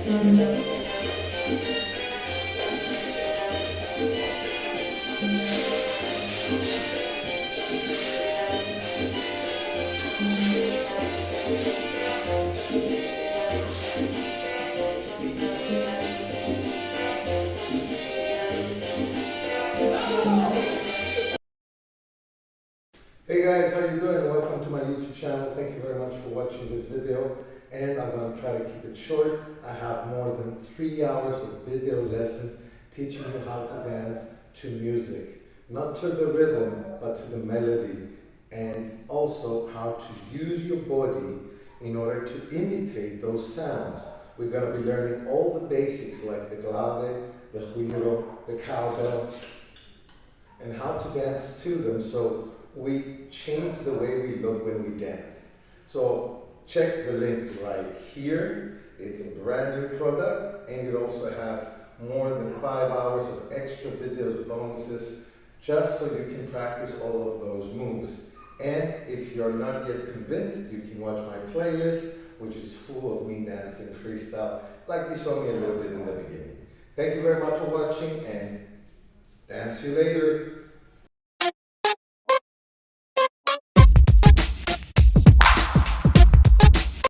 Hey guys, how you doing? Welcome to my YouTube channel. Thank you very much for watching this video, and I'm going to try to keep it short. I have more than 3 hours of video lessons teaching you how to dance to music. Not to the rhythm, but to the melody, and also how to use your body in order to imitate those sounds. We're going to be learning all the basics like the clave, the giro, the cowbell, and how to dance to them, so we change the way we look when we dance. So check the link right here. It's a brand new product, and it also has more than 5 hours of extra videos, bonuses, just so you can practice all of those moves. And if you're not yet convinced, you can watch my playlist, which is full of me dancing freestyle, like you saw me a little bit in the beginning. Thank you very much for watching, and dance you later.